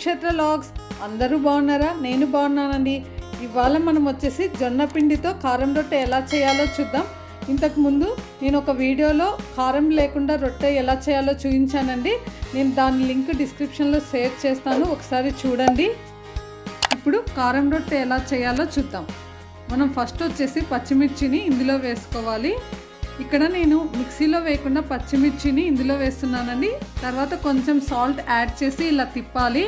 క్షేత్ర లాగ్స్. అందరూ బాగున్నారా? నేను బాగున్నానండి. ఇవాళ మనం వచ్చేసి జొన్న పిండితో కారం రొట్టె ఎలా చేయాలో చూద్దాం. ఇంతకుముందు నేను ఒక వీడియోలో కారం లేకుండా రొట్టె ఎలా చేయాలో చూపించానండి. నేను దాని లింక్ డిస్క్రిప్షన్లో షేర్ చేస్తాను, ఒకసారి చూడండి. ఇప్పుడు కారం రొట్టె ఎలా చేయాలో చూద్దాం. మనం ఫస్ట్ వచ్చేసి పచ్చిమిర్చిని ఇందులో వేసుకోవాలి. ఇక్కడ నేను మిక్సీలో వేయకుండా పచ్చిమిర్చిని ఇందులో వేస్తున్నానండి. తర్వాత కొంచెం సాల్ట్ యాడ్ చేసి ఇలా తిప్పాలి.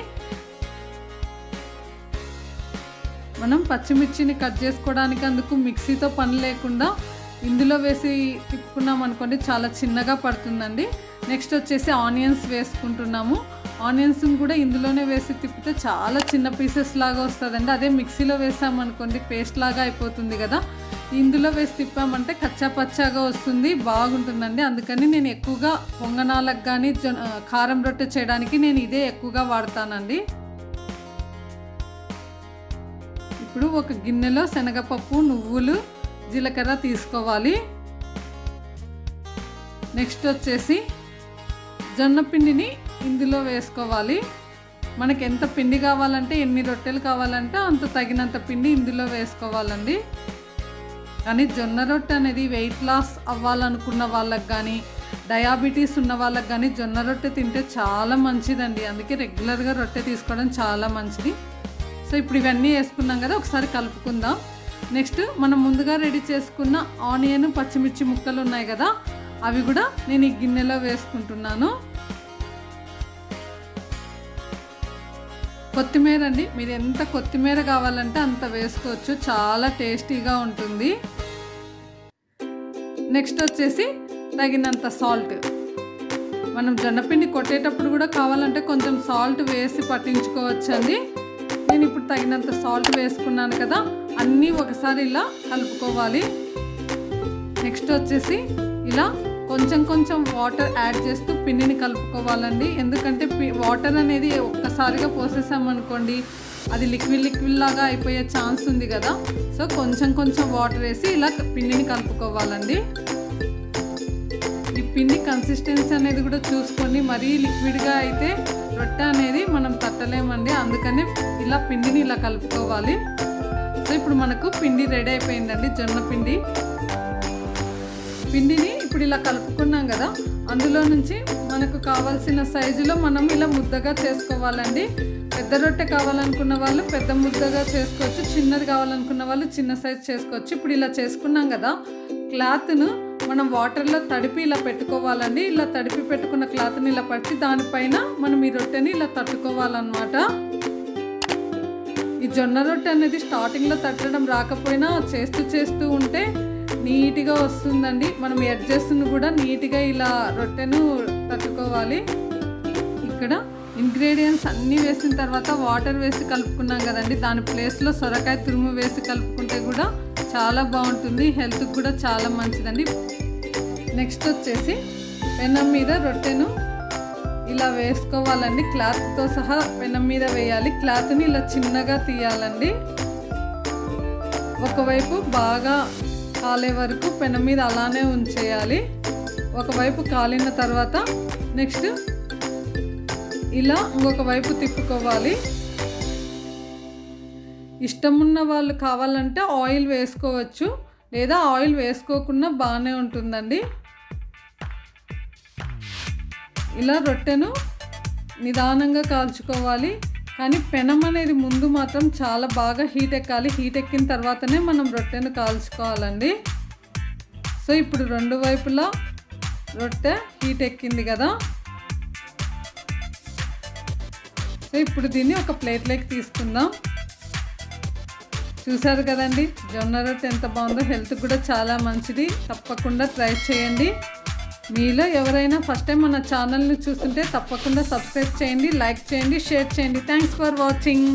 మనం పచ్చిమిర్చిని కట్ చేసుకోవడానికి అందుకు మిక్సీతో పని లేకుండా ఇందులో వేసి తిప్పుకున్నాం అనుకోండి, చాలా చిన్నగా పడుతుందండి. నెక్స్ట్ వచ్చేసి ఆనియన్స్ వేసుకుంటున్నాము. ఆనియన్స్ని కూడా ఇందులోనే వేసి తిప్పితే చాలా చిన్న పీసెస్ లాగా వస్తుందండి. అదే మిక్సీలో వేసామనుకోండి పేస్ట్ లాగా అయిపోతుంది కదా. ఇందులో వేసి తిప్పామంటే కచ్చా పచ్చాగా వస్తుంది, బాగుంటుందండి. అందుకని నేను ఎక్కువగా పొంగనాలకు కానీ కారం రొట్టె చేయడానికి నేను ఇదే ఎక్కువగా వాడతానండి. ఇప్పుడు ఒక గిన్నెలో శనగపప్పు, నువ్వులు, జీలకర్ర తీసుకోవాలి. నెక్స్ట్ వచ్చేసి జొన్న పిండిని ఇందులో వేసుకోవాలి. మనకి ఎంత పిండి కావాలంటే, ఎన్ని రొట్టెలు కావాలంటే అంత తగినంత పిండి ఇందులో వేసుకోవాలండి. కానీ జొన్న రొట్టె అనేది వెయిట్ లాస్ అవ్వాలనుకున్న వాళ్ళకి కానీ, డయాబెటీస్ ఉన్న వాళ్ళకి కానీ జొన్న రొట్టె తింటే చాలా మంచిదండి. అందుకే రెగ్యులర్గా రొట్టె తీసుకోవడం చాలా మంచిది. సో ఇప్పుడు ఇవన్నీ వేసుకున్నాం కదా, ఒకసారి కలుపుకుందాం. నెక్స్ట్ మనం ముందుగా రెడీ చేసుకున్న ఆనియన్, పచ్చిమిర్చి ముక్కలు ఉన్నాయి కదా, అవి కూడా నేను ఈ గిన్నెలో వేసుకుంటున్నాను. కొత్తిమీర అండి, మీరు ఎంత కొత్తిమీర కావాలంటే అంత వేసుకోవచ్చు, చాలా టేస్టీగా ఉంటుంది. నెక్స్ట్ వచ్చేసి తగినంత సాల్ట్. మనం జొన్నపిండి కొట్టేటప్పుడు కూడా కావాలంటే కొంచెం సాల్ట్ వేసి పట్టించుకోవచ్చండి. నేను ఇప్పుడు తగినంత సాల్ట్ వేసుకున్నాను కదా, అన్నీ ఒకసారి ఇలా కలుపుకోవాలి. నెక్స్ట్ వచ్చేసి ఇలా కొంచెం కొంచెం వాటర్ యాడ్ చేస్తూ పిండిని కలుపుకోవాలండి. ఎందుకంటే వాటర్ అనేది ఒక్కసారిగా పోసేసామనుకోండి అది లిక్విడ్ లాగా అయిపోయే ఛాన్స్ ఉంది కదా. సో కొంచెం కొంచెం వాటర్ వేసి ఇలా పిండిని కలుపుకోవాలండి. ఈ పిండి కన్సిస్టెన్సీ అనేది కూడా చూసుకొని, మరీ లిక్విడ్గా అయితే రొట్టె అనేది మనం తట్టలేమండి. అందుకని ఇలా పిండిని ఇలా కలుపుకోవాలి. సో ఇప్పుడు మనకు పిండి రెడీ అయిపోయిందండి. జొన్న పిండిని ఇప్పుడు ఇలా కలుపుకున్నాం కదా, అందులో నుంచి మనకు కావాల్సిన సైజులో మనం ఇలా ముద్దగా చేసుకోవాలండి. పెద్ద రొట్టె కావాలనుకున్న వాళ్ళు పెద్ద ముద్దగా చేసుకోవచ్చు, చిన్నది కావాలనుకున్న వాళ్ళు చిన్న సైజు చేసుకోవచ్చు. ఇప్పుడు ఇలా చేసుకున్నాం కదా, క్లాత్ను మనం వాటర్లో తడిపి ఇలా పెట్టుకోవాలండి. ఇలా తడిపి పెట్టుకున్న క్లాత్ని ఇలా పట్టి దానిపైన మనం ఈ రొట్టెని ఇలా తట్టుకోవాలన్నమాట. ఈ జొన్న రొట్టె అనేది స్టార్టింగ్లో తట్టడం రాకపోయినా చేస్తూ ఉంటే నీట్గా వస్తుందండి. మనం ఎడ్జెస్ట్ను కూడా నీట్గా ఇలా రొట్టెను తట్టుకోవాలి. ఇక్కడ ఇంగ్రీడియంట్స్ అన్నీ వేసిన తర్వాత వాటర్ వేసి కలుపుకున్నాం కదండి, దాని ప్లేస్లో సొరకాయ తురుము వేసి కలుపుకుంటే కూడా చాలా బాగుంటుంది, హెల్త్కి కూడా చాలా మంచిదండి. నెక్స్ట్ వచ్చేసి పెనం మీద రొట్టెను ఇలా వేసుకోవాలండి. క్లాత్తో సహా పెనం మీద వేయాలి. క్లాత్ని ఇలా చిన్నగా తీయాలండి. ఒకవైపు బాగా కాలే వరకు పెనం మీద అలానే ఉంచేయాలి. ఒకవైపు కాలిన తర్వాత నెక్స్ట్ ఇలా ఇంకొక వైపు తిప్పుకోవాలి. ఇష్టమున్న వాళ్ళు కావాలంటే ఆయిల్ వేసుకోవచ్చు, లేదా ఆయిల్ వేసుకోకుండా బాగానే ఉంటుందండి. ఇలా రొట్టెను నిదానంగా కాల్చుకోవాలి. కానీ పెనం అనేది ముందు మాత్రం చాలా బాగా హీట్ ఎక్కాలి. హీట్ ఎక్కిన తర్వాతనే మనం రొట్టెను కాల్చుకోవాలండి. సో ఇప్పుడు రెండు వైపులా రొట్టె హీట్ ఎక్కింది కదా. సో ఇప్పుడు దీన్ని ఒక ప్లేట్లోకి తీసుకుందాం. చూసారు కదండి జొన్న రొట్టె ఎంత బాగుందో, హెల్త్ కూడా చాలా మంచిది. తప్పకుండా ట్రై చేయండి. మీలో ఎవరైనా ఫస్ట్ టైం మన ఛానల్ని చూస్తుంటే తప్పకుండా సబ్స్క్రైబ్ చేయండి, లైక్ చేయండి, షేర్ చేయండి. Thanks for watching.